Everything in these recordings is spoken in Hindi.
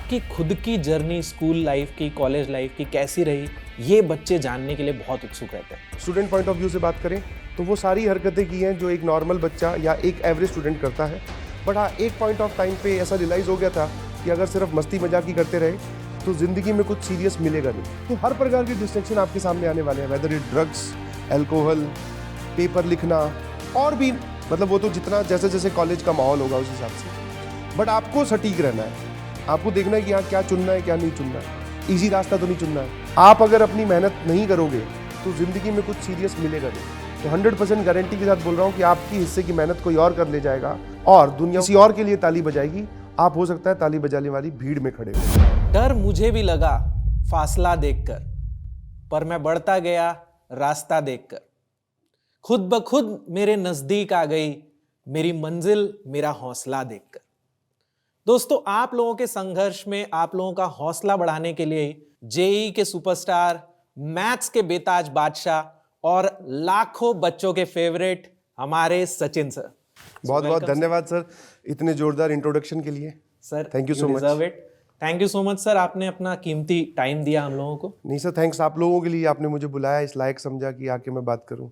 आपकी खुद की जर्नी स्कूल लाइफ की, कॉलेज लाइफ की कैसी रही, ये बच्चे जानने के लिए बहुत उत्सुक रहते हैं। स्टूडेंट पॉइंट ऑफ व्यू से बात करें तो वो सारी हरकतें की हैं जो एक नॉर्मल बच्चा या एक एवरेज स्टूडेंट करता है। बट हाँ, एक पॉइंट ऑफ टाइम पे ऐसा रियलाइज़ हो गया था कि अगर सिर्फ मस्ती मजाक ही करते रहे तो ज़िंदगी में कुछ सीरियस मिलेगा नहीं। तो हर प्रकार के डिस्ट्रैक्शन आपके सामने आने वाले हैं, whether it drugs, alcohol, paper लिखना और भी, मतलब वो तो जितना जैसे जैसे कॉलेज का माहौल होगा उस हिसाब से। बट आपको सटीक रहना है, आपको देखना है कि यहाँ क्या चुनना है क्या नहीं चुनना है, ईजी रास्ता तो नहीं चुनना है। आप अगर अपनी मेहनत नहीं करोगे तो ज़िंदगी में कुछ सीरियस मिलेगा नहीं। तो 100% गारंटी के साथ बोल रहा हूँ कि आपकी हिस्से की मेहनत कोई और कर ले जाएगा और दुनिया किसी और के लिए ताली बजाएगी। आप हो सकता है ताली बजाने वाली भीड़ में खड़े हो। डर मुझे भी लगा फासला देखकर, पर मैं बढ़ता गया रास्ता देखकर। खुद ब खुद मेरे नजदीक आ गई मेरी मंजिल, मेरा हौसला देखकर। दोस्तों, आप लोगों के संघर्ष में आप लोगों का हौसला बढ़ाने के लिए जेईई के सुपरस्टार, मैथ्स के बेताज बादशाह और लाखों बच्चों के फेवरेट हमारे सचिन सर। बहुत बहुत धन्यवाद सर इतने जोरदार इंट्रोडक्शन के लिए। Sir thank you so much. Thank you so much sir, आपने अपना कीमती टाइम दिया हम लोगों को। नहीं सर, थैंक्स आप लोगों के लिए, आपने मुझे बुलाया, इस लायक समझा कि आके मैं बात करूं।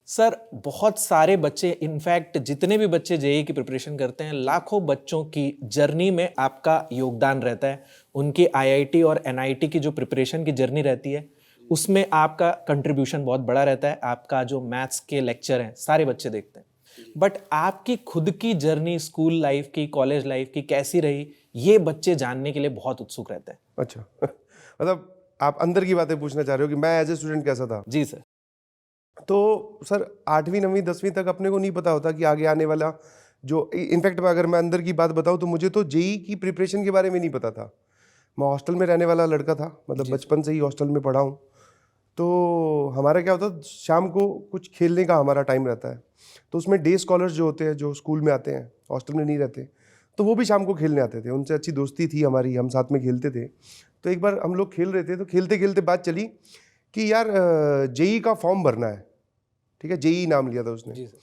सर, बहुत सारे बच्चे, इनफैक्ट जितने भी बच्चे जेईई की प्रिपरेशन करते हैं, लाखों बच्चों की जर्नी में आपका योगदान रहता है। उनकी आईआईटी और एनआईटी की जो प्रिपरेशन की जर्नी रहती है उसमें आपका कंट्रीब्यूशन बहुत बड़ा रहता है। आपका जो मैथ्स के लेक्चर हैं सारे बच्चे देखते हैं। बट आपकी खुद की जर्नी स्कूल लाइफ की, कॉलेज लाइफ की कैसी रही, ये बच्चे जानने के लिए बहुत उत्सुक रहते हैं। अच्छा मतलब आप अंदर की बातें पूछना चाह रहे हो कि मैं एज ए स्टूडेंट कैसा था? जी सर। तो सर 8वीं 9वीं 10वीं तक अपने को नहीं पता होता कि आगे आने वाला जो, इनफैक्ट अगर मैं अंदर की बात बताऊं तो मुझे तो जेईई की प्रिपरेशन के बारे में नहीं पता था। मैं हॉस्टल में रहने वाला लड़का था, मतलब बचपन से ही हॉस्टल में पढ़ा हूँ। तो हमारा क्या होता, शाम को कुछ खेलने का हमारा टाइम रहता है, तो उसमें डे स्कॉलर्स जो होते हैं, जो स्कूल में आते हैं, हॉस्टल में नहीं रहते, तो वो भी शाम को खेलने आते थे। उनसे अच्छी दोस्ती थी हमारी, हम साथ में खेलते थे। तो एक बार हम लोग खेल रहे थे, तो खेलते खेलते बात चली कि यार जेईई का फॉर्म भरना है। ठीक है, जेईई नाम लिया था उसने। जी सर।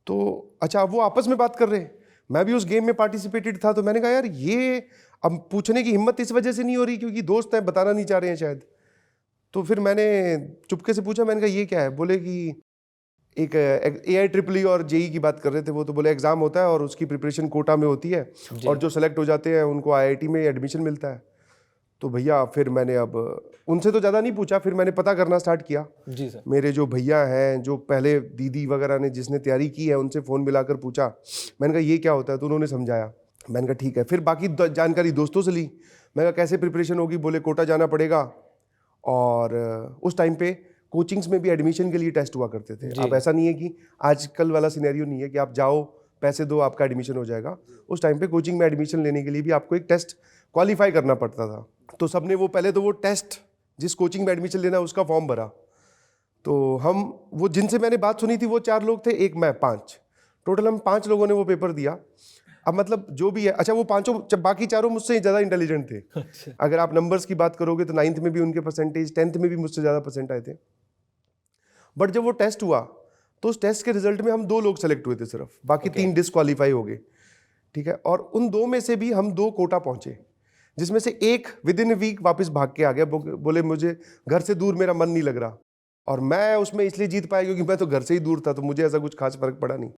तो अच्छा, वो आपस में बात कर रहे हैं, मैं भी उस गेम में पार्टिसिपेटेड था। तो मैंने कहा यार ये अब पूछने की हिम्मत इस वजह से नहीं हो रही क्योंकि दोस्त हैं, बताना नहीं चाह रहे हैं शायद। तो फिर मैंने चुपके से पूछा, मैंने कहा ये क्या है? बोले कि एक AIEEE और जेईई की बात कर रहे थे वो। तो बोले एग्ज़ाम होता है और उसकी प्रिपरेशन कोटा में होती है और जो सेलेक्ट हो जाते हैं उनको IIT में एडमिशन मिलता है। तो भैया फिर मैंने अब उनसे तो ज़्यादा नहीं पूछा, फिर मैंने पता करना स्टार्ट किया। जी सर। मेरे जो भैया हैं, जो पहले दीदी वगैरह ने जिसने तैयारी की है, उनसे फ़ोन मिलाकर पूछा। मैंने कहा ये क्या होता है, तो उन्होंने समझाया। मैंने कहा ठीक है। फिर बाकी जानकारी दोस्तों से ली। मैंने कहा कैसे प्रिपरेशन होगी? बोले कोटा जाना पड़ेगा। और उस टाइम पे कोचिंग्स में भी एडमिशन के लिए टेस्ट हुआ करते थे। अब ऐसा नहीं है कि आजकल वाला सिनेरियो नहीं है कि आप जाओ पैसे दो आपका एडमिशन हो जाएगा। उस टाइम पे कोचिंग में एडमिशन लेने के लिए भी आपको एक टेस्ट क्वालिफाई करना पड़ता था। तो सबने वो पहले तो वो टेस्ट, जिस कोचिंग में एडमिशन लेना है उसका फॉर्म भरा। तो हम वो जिनसे मैंने बात सुनी थी वो 4 लोग थे, एक मैं, 5 टोटल। हम 5 लोगों ने वो पेपर दिया। अब मतलब जो भी है, अच्छा वो पांचों, बाकी चारों मुझसे ज़्यादा इंटेलिजेंट थे। अच्छा। अगर आप नंबर्स की बात करोगे तो 9th में भी उनके परसेंटेज, 10th में भी मुझसे ज़्यादा परसेंट आए थे। बट जब वो टेस्ट हुआ तो उस टेस्ट के रिजल्ट में हम 2 लोग सेलेक्ट हुए थे सिर्फ, बाकी 3 डिसक्वालीफाई हो गए। ठीक है, और उन 2 में से भी हम 2 कोटा पहुंचे, जिसमें से एक विद इन वीक वापस भाग के आ गया। बोले मुझे घर से दूर मेरा मन नहीं लग रहा। और मैं उसमें इसलिए जीत पाया क्योंकि मैं तो घर से ही दूर था, तो मुझे ऐसा कुछ खास फर्क पड़ा नहीं।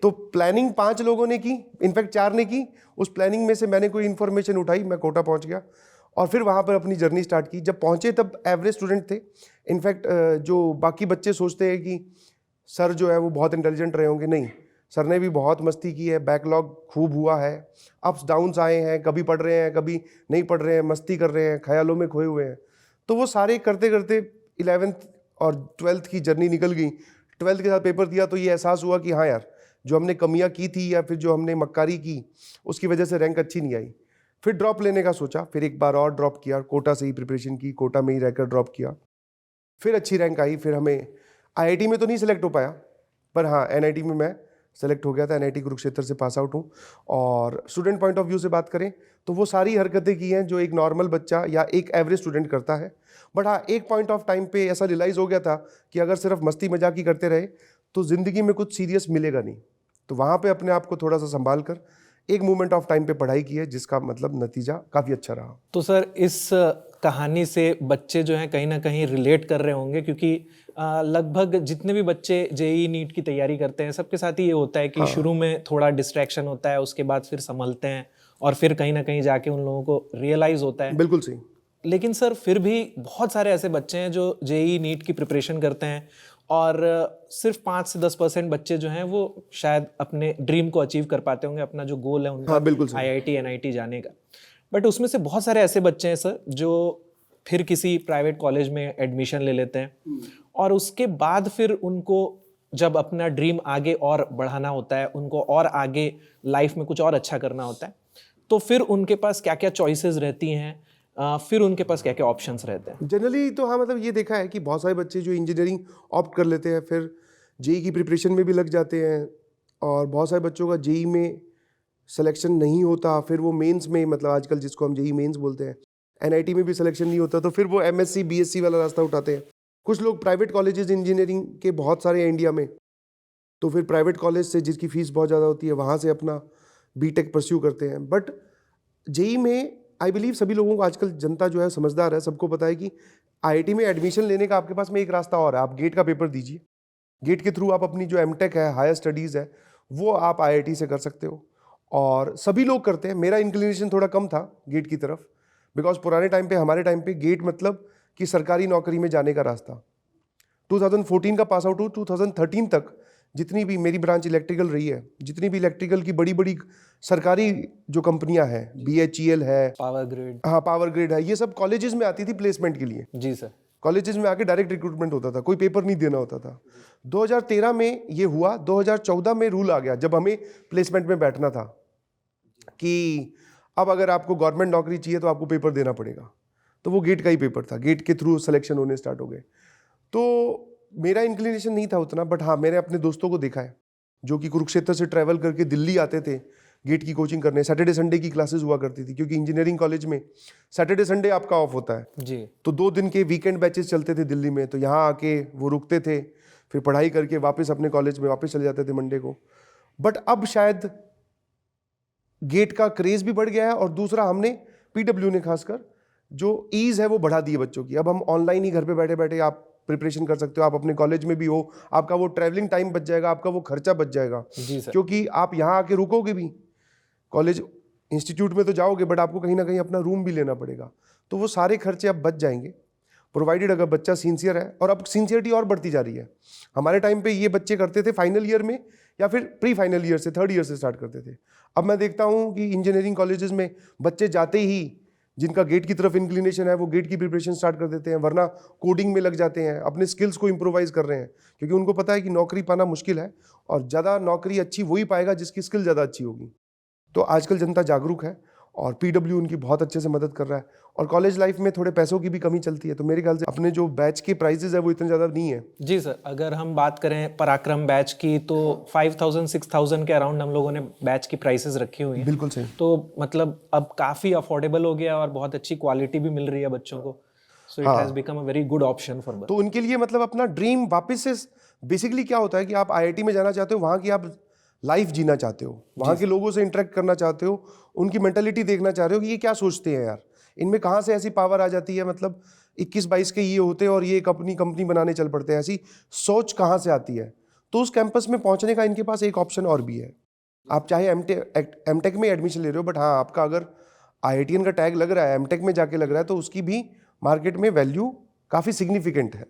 तो प्लानिंग 5 लोगों ने की, इनफैक्ट 4 ने की। उस प्लानिंग में से मैंने कोई इन्फॉर्मेशन उठाई, मैं कोटा पहुंच गया और फिर वहाँ पर अपनी जर्नी स्टार्ट की। जब पहुँचे तब एवरेज स्टूडेंट थे। इनफैक्ट जो बाकी बच्चे सोचते हैं कि सर जो है वो बहुत इंटेलिजेंट रहे होंगे, नहीं, सर ने भी बहुत मस्ती की है, बैकलॉग खूब हुआ है, अप्स डाउन्स आए हैं, कभी पढ़ रहे हैं कभी नहीं पढ़ रहे हैं, मस्ती कर रहे हैं, ख्यालों में खोए हुए हैं। तो वो सारे करते करते 11th और 12th की जर्नी निकल गई। 12th के साथ पेपर दिया तो ये एहसास हुआ कि हाँ यार, जो हमने कमियां की थी या फिर जो हमने मक्कारी की उसकी वजह से रैंक अच्छी नहीं आई। फिर ड्रॉप लेने का सोचा, फिर एक बार और ड्रॉप किया, कोटा से ही प्रिपरेशन की, कोटा में ही रहकर ड्रॉप किया। फिर अच्छी रैंक आई, फिर हमें IIT में तो नहीं सेलेक्ट हो पाया, पर हाँ NIT में मैं सेलेक्ट हो गया था। NIT कुरुक्षेत्र से पास आउट हूँ। और स्टूडेंट पॉइंट ऑफ व्यू से बात करें तो वो सारी हरकतें की हैं जो एक नॉर्मल बच्चा या एक एवरेज स्टूडेंट करता है। बट हाँ, एक पॉइंट ऑफ टाइम पे ऐसा रियलाइज़ हो गया था कि अगर सिर्फ मस्ती मजाक ही करते रहे तो ज़िंदगी में कुछ सीरियस मिलेगा नहीं। तो वहाँ पे अपने आप को थोड़ा सा संभाल कर एक मोमेंट ऑफ टाइम पे पढ़ाई की है, जिसका मतलब नतीजा काफ़ी अच्छा रहा। तो सर इस कहानी से बच्चे जो हैं कहीं ना कहीं रिलेट कर रहे होंगे, क्योंकि लगभग जितने भी बच्चे जेई नीट की तैयारी करते हैं सबके साथ ही ये होता है कि शुरू में थोड़ा डिस्ट्रैक्शन होता है, उसके बाद फिर संभलते हैं और फिर कहीं ना कहीं जाके उन लोगों को रियलाइज होता है। बिल्कुल सही। लेकिन सर फिर भी बहुत सारे ऐसे बच्चे हैं जो जेई नीट की प्रिपरेशन करते हैं और सिर्फ 5 से 10% बच्चे जो हैं वो शायद अपने ड्रीम को अचीव कर पाते होंगे, अपना जो गोल है उनका बिल्कुल सही। आईआईटी एनआईटी जाने का। बट उसमें से बहुत सारे ऐसे बच्चे हैं सर जो फिर किसी प्राइवेट कॉलेज में एडमिशन ले लेते हैं और उसके बाद फिर उनको जब अपना ड्रीम आगे और बढ़ाना होता है, उनको और आगे लाइफ में कुछ और अच्छा करना होता है, तो फिर उनके पास क्या क्या चॉइसेस रहती हैं, फिर उनके पास क्या क्या ऑप्शंस रहते हैं? जनरली तो हाँ, मतलब ये देखा है कि बहुत सारे बच्चे जो इंजीनियरिंग ऑप्ट कर लेते हैं, फिर जेई की प्रिपरेशन में भी लग जाते हैं, और बहुत सारे बच्चों का जेई में सिलेक्शन नहीं होता, फिर वो मेंस में, मतलब आजकल जिसको हम जेई मेंस बोलते हैं, एनआईटी में भी सिलेक्शन नहीं होता, तो फिर वो एमएससी बीएससी वाला रास्ता उठाते हैं। कुछ लोग प्राइवेट कॉलेजेस इंजीनियरिंग के बहुत सारे हैं इंडिया में, तो फिर प्राइवेट कॉलेज से जिसकी फ़ीस बहुत ज़्यादा होती है वहाँ से अपना बीटेक परस्यू करते हैं। बट जेई में आई बिलीव सभी लोगों को, आजकल जनता जो है समझदार है, सबको पता है कि आईआईटी में एडमिशन लेने का आपके पास में एक रास्ता और है, आप गेट का पेपर दीजिए, गेट के थ्रू आप अपनी जो एमटेक है, हायर स्टडीज़ है, वो आप आईआईटी से कर सकते हो, और सभी लोग करते हैं। मेरा इंक्लिनेशन थोड़ा कम था गेट की तरफ, बिकॉज पुराने टाइम पे, हमारे टाइम पे गेट मतलब कि सरकारी नौकरी में जाने का रास्ता। 2014 का पास आउट हूँ, 2013 तक जितनी भी मेरी ब्रांच इलेक्ट्रिकल रही है, जितनी भी इलेक्ट्रिकल की बड़ी बड़ी सरकारी जो कंपनियां हैं, बीएचईएल है, पावर ग्रिड, हाँ पावर ग्रिड है, ये सब कॉलेजेस में आती थी प्लेसमेंट के लिए। जी सर। कॉलेजेस में आके डायरेक्ट रिक्रूटमेंट होता था, कोई पेपर नहीं देना होता था। 2013 में ये हुआ, 2014 में रूल आ गया जब हमें प्लेसमेंट में बैठना था कि अब अगर आपको गवर्नमेंट नौकरी चाहिए तो आपको पेपर देना पड़ेगा। तो वो गेट का ही पेपर था, गेट के थ्रू सिलेक्शन होने स्टार्ट हो गए। तो मेरा इंक्लिनेशन नहीं था उतना, बट हाँ मैंने अपने दोस्तों को देखा है जो कि कुरुक्षेत्र से ट्रैवल करके दिल्ली आते थे गेट की कोचिंग करने। सैटरडे संडे की क्लासेस हुआ करती थी, क्योंकि इंजीनियरिंग कॉलेज में सैटरडे संडे आपका ऑफ होता है जी। तो 2 दिन के वीकेंड बैचेस चलते थे दिल्ली में, तो यहाँ आके वो रुकते थे, फिर पढ़ाई करके वापस अपने कॉलेज में वापस चले जाते थे मंडे को। बट अब शायद गेट का क्रेज भी बढ़ गया है, और दूसरा हमने पीडब्ल्यू ने खासकर जो ईज है वो बढ़ा दी है बच्चों की। अब हम ऑनलाइन ही घर पे बैठे बैठे आप प्रिपरेशन कर सकते हो, आप अपने कॉलेज में भी हो, आपका वो ट्रैवलिंग टाइम बच जाएगा, आपका वो खर्चा बच जाएगा। जी सर। क्योंकि आप यहाँ आके रुकोगे भी, कॉलेज इंस्टीट्यूट में तो जाओगे, बट आपको कहीं ना कहीं अपना रूम भी लेना पड़ेगा, तो वो सारे खर्चे अब बच जाएंगे, प्रोवाइडेड अगर बच्चा सिंसियर है। और अब सिंसियरिटी और बढ़ती जा रही है। हमारे टाइम पे ये बच्चे करते थे फाइनल ईयर में, या फिर प्री फाइनल ईयर से, थर्ड ईयर से स्टार्ट करते थे। अब मैं देखता हूँ कि इंजीनियरिंग कॉलेजेस में बच्चे जाते ही, जिनका गेट की तरफ इंक्लिनेशन है, वो गेट की प्रिपरेशन स्टार्ट कर देते हैं, वरना कोडिंग में लग जाते हैं, अपने स्किल्स को इम्प्रोवाइज कर रहे हैं, क्योंकि उनको पता है कि नौकरी पाना मुश्किल है, और ज़्यादा नौकरी अच्छी वही पाएगा जिसकी स्किल ज़्यादा अच्छी होगी। तो आजकल जनता जागरूक है, और पीडब्ल्यू उनकी बहुत अच्छे से मदद कर रहा है। और कॉलेज लाइफ में थोड़े पैसों की भी कमी चलती है, तो मेरे ख्याल से अपने जो बैच के प्राइजेज है वो इतने ज़्यादा नहीं है। जी सर, अगर हम बात करें पराक्रम बैच की तो 5000-6000 के अराउंड हम लोगों ने बैच की प्राइसेस रखी हुई हैं। बिल्कुल सही। तो मतलब अब काफ़ी अफोर्डेबल हो गया और बहुत अच्छी क्वालिटी भी मिल रही है बच्चों को। So it has become a very good option for बच्चे। तो उनके लिए मतलब अपना ड्रीम वापस से, बेसिकली क्या होता है कि आप आईआईटी में जाना चाहते हो, वहाँ की आप लाइफ जीना चाहते हो, वहाँ के लोगों से इंटरेक्ट करना चाहते हो, उनकी मेंटालिटी देखना चाह रहे हो कि ये क्या सोचते हैं यार, इनमें कहाँ से ऐसी पावर आ जाती है, मतलब 21-22 के ये होते हैं और ये एक अपनी कंपनी बनाने चल पड़ते हैं, ऐसी सोच कहाँ से आती है। तो उस कैंपस में पहुँचने का इनके पास एक ऑप्शन और भी है। आप चाहे एमटेक में एडमिशन ले रहे हो, बट हाँ आपका अगर आईआईटीएन का टैग लग रहा है, एमटेक में जाके लग रहा है, तो उसकी भी मार्केट में वैल्यू काफ़ी सिग्निफिकेंट है।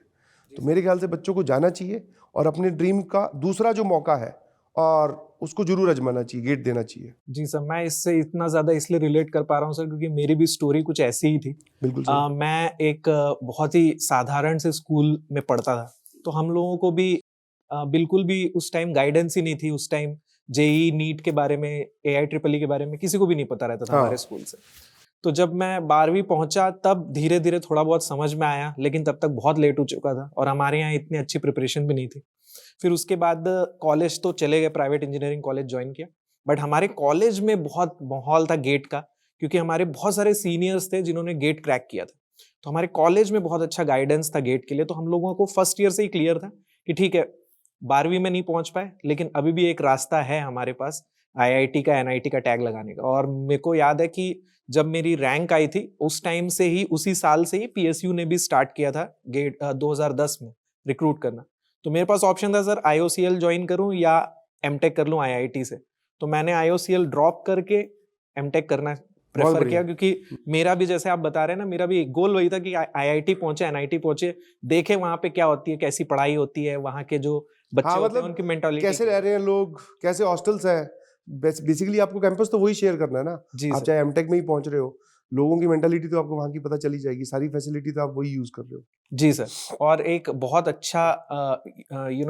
तो मेरे ख्याल से बच्चों को जाना चाहिए और अपने ड्रीम का दूसरा जो मौका है और उसको जरूर आजमाना चाहिए, गेट देना चाहिए। जी सर, मैं इससे इतना ज़्यादा इसलिए रिलेट कर पा रहा हूँ सर क्योंकि मेरी भी स्टोरी कुछ ऐसी ही थी। बिल्कुल सही। मैं एक बहुत ही साधारण से स्कूल में पढ़ता था, तो हम लोगों को भी बिल्कुल भी उस टाइम गाइडेंस ही नहीं थी। उस टाइम जेई नीट के बारे में, AIEEE के बारे में किसी को भी नहीं पता रहता था हमारे स्कूल से। तो जब मैं 12वीं पहुंचा तब धीरे धीरे थोड़ा बहुत समझ में आया, लेकिन तब तक बहुत लेट हो चुका था और हमारे यहाँ इतनी अच्छी प्रिपरेशन भी नहीं थी। फिर उसके बाद कॉलेज तो चले गए, प्राइवेट इंजीनियरिंग कॉलेज ज्वाइन किया, बट हमारे कॉलेज में बहुत माहौल था गेट का, क्योंकि हमारे बहुत सारे सीनियर्स थे जिन्होंने गेट क्रैक किया था। तो हमारे कॉलेज में बहुत अच्छा गाइडेंस था गेट के लिए। तो हम लोगों को फर्स्ट ईयर से ही क्लियर था कि ठीक है 12वीं में नहीं पहुंच पाए, लेकिन अभी भी एक रास्ता है हमारे पास आईआईटी का एनआईटी का टैग लगाने का। और मेरे को याद है कि जब मेरी रैंक आई थी उस टाइम से ही, उसी साल से ही पीएसयू ने भी स्टार्ट किया था गेट 2010 में रिक्रूट करना। तो मेरे पास ऑप्शन था सर आईओसीएल ज्वाइन करूं या एमटेक कर लूं आईआईटी से। तो मैंने आईओसीएल ड्रॉप करके एमटेक करना प्रेफर किया, क्योंकि मेरा भी जैसे आप बता रहे हैं ना, मेरा भी एक गोल वही था कि आईआईटी पहुंचे, एनआईटी पहुंचे, देखे वहां पे क्या होती है, कैसी पढ़ाई होती है, वहां के जो बच्चे हाँ, होते मतलब हैं उनकी मेंटालिटी कैसे रह रहे हैं लोग, कैसे हॉस्टल्स है। बेसिकली आपको कैंपस तो वही शेयर करना है ना। जी आप सर। चाहे एमटेक में ही पहुंच रहे हो, लोगों की मेंटालिटी तो आपको वहां की पता चली जाएगी, सारी फैसिलिटी तो आप वही यूज कर रहे हो। जी सर। और एक बहुत अच्छा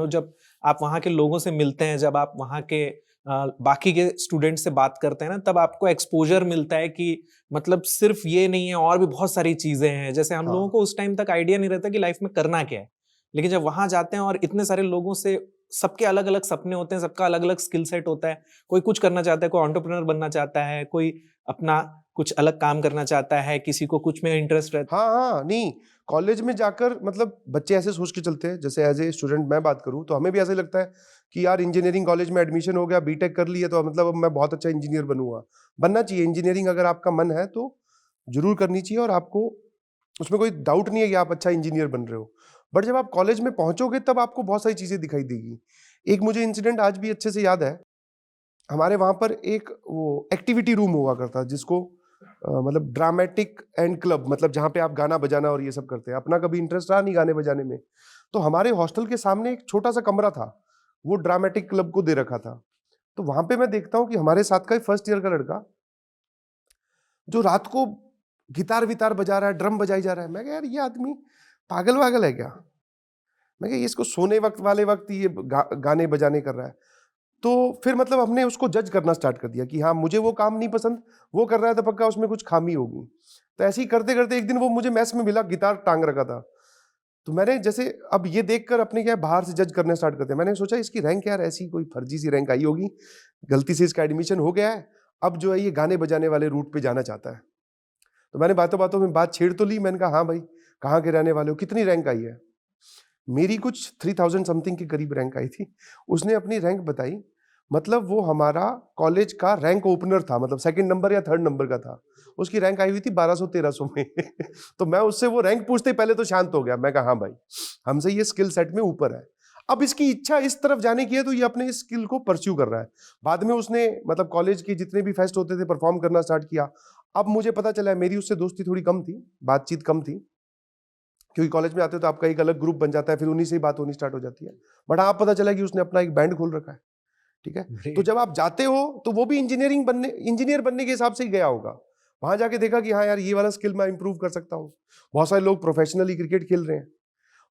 जब आप वहाँ के लोगों से मिलते हैं, जब आप वहाँ के बाकी के स्टूडेंट से बात करते हैं ना, तब आपको एक्सपोजर मिलता है कि मतलब सिर्फ ये नहीं है, और भी बहुत सारी चीजें हैं। जैसे हम लोगों को उस टाइम तक आइडिया नहीं रहता कि लाइफ में करना क्या है, लेकिन जब वहां जाते हैं और इतने सारे लोगों से, सबके अलग अलग सपने होते हैं, सबका अलग अलग स्किल सेट होता है। कोई कुछ करना चाहता है, कोई एंटरप्रेन्योर बनना चाहता है, कोई अपना कुछ अलग काम करना चाहता है, किसी को कुछ में इंटरेस्ट रहता है। हाँ हाँ, नहीं, कॉलेज में जाकर मतलब बच्चे ऐसे सोच के चलते हैं, जैसे एज ए स्टूडेंट मैं बात करूँ तो हमें भी ऐसे लगता है कि यार इंजीनियरिंग कॉलेज में एडमिशन हो गया, बीटेक कर लिया तो मतलब अब मैं बहुत अच्छा इंजीनियर बनूंगा। बनना चाहिए इंजीनियरिंग, अगर आपका मन है तो जरूर करनी चाहिए, और आपको उसमें कोई डाउट नहीं है कि आप अच्छा इंजीनियर बन रहे हो। बट जब आप कॉलेज में पहुंचोगे तब आपको बहुत सारी चीजें दिखाई देगी। एक मुझे इंसिडेंट आज भी अच्छे से याद है। हमारे वहां पर एक वो एक्टिविटी रूम हुआ करता, जिसको मतलब ड्रामेटिक एंड क्लब, मतलब जहाँ पे आप गाना बजाना और ये सब करते हैं। अपना कभी इंटरेस्ट रहा नहीं गाने बजाने में, तो हमारे हॉस्टल के सामने एक छोटा सा कमरा था, वो ड्रामेटिक क्लब को दे रखा था। तो वहां पे मैं देखता हूँ कि हमारे साथ का फर्स्ट ईयर का लड़का जो रात को गिटार वितार बजा रहा है, ड्रम बजाई जा रहा है। मैं कहा यार ये आदमी पागल वागल है क्या? मैं कहा इसको सोने वक्त वाले वक्त ये गाने बजाने कर रहा है। तो फिर मतलब हमने उसको जज करना स्टार्ट कर दिया कि हाँ मुझे वो काम नहीं पसंद, वो कर रहा है तो पक्का उसमें कुछ खामी होगी। तो ऐसे ही करते करते एक दिन वो मुझे मैस में मिला, गिटार टांग रखा था। तो मैंने जैसे अब ये देखकर अपने क्या बाहर से जज करने स्टार्ट करते, मैंने सोचा इसकी रैंक यार ऐसी कोई फर्जी सी रैंक आई होगी, गलती से इसका एडमिशन हो गया है, अब जो है ये गाने बजाने वाले रूट पे जाना चाहता है। तो मैंने बातों बातों में बात छेड़ तो ली, मैंने कहा हाँ भाई कहाँ के रहने वाले हो, कितनी रैंक आई है? मेरी कुछ 3000 समथिंग के करीब रैंक आई थी। उसने अपनी रैंक बताई, मतलब वो हमारा कॉलेज का रैंक ओपनर था, मतलब सेकंड नंबर या थर्ड नंबर का था। उसकी रैंक आई हुई थी 1200-1300 में। तो मैं उससे वो रैंक पूछते ही पहले तो शांत हो गया। मैं कहा हाँ भाई हमसे ये स्किल सेट में ऊपर है। अब इसकी इच्छा इस तरफ जाने की है तो ये अपने इस स्किल को परस्यू कर रहा है। बाद में उसने मतलब कॉलेज के जितने भी फेस्ट होते थे परफॉर्म करना स्टार्ट किया। अब मुझे पता चला है, मेरी उससे दोस्ती थोड़ी कम थी, बातचीत कम थी, क्योंकि कॉलेज में आते हो तो आपका एक अलग ग्रुप बन जाता है, फिर उन्हीं से ही बात होनी स्टार्ट हो जाती है। बट आप पता चला कि उसने अपना एक बैंड खोल रखा है। ठीक है, तो जब आप जाते हो तो वो भी इंजीनियर बनने के हिसाब से ही गया होगा। वहां जाके देखा कि हाँ यार ये वाला स्किल मैं इंप्रूव कर सकता हूँ। बहुत सारे लोग प्रोफेशनली क्रिकेट खेल रहे हैं,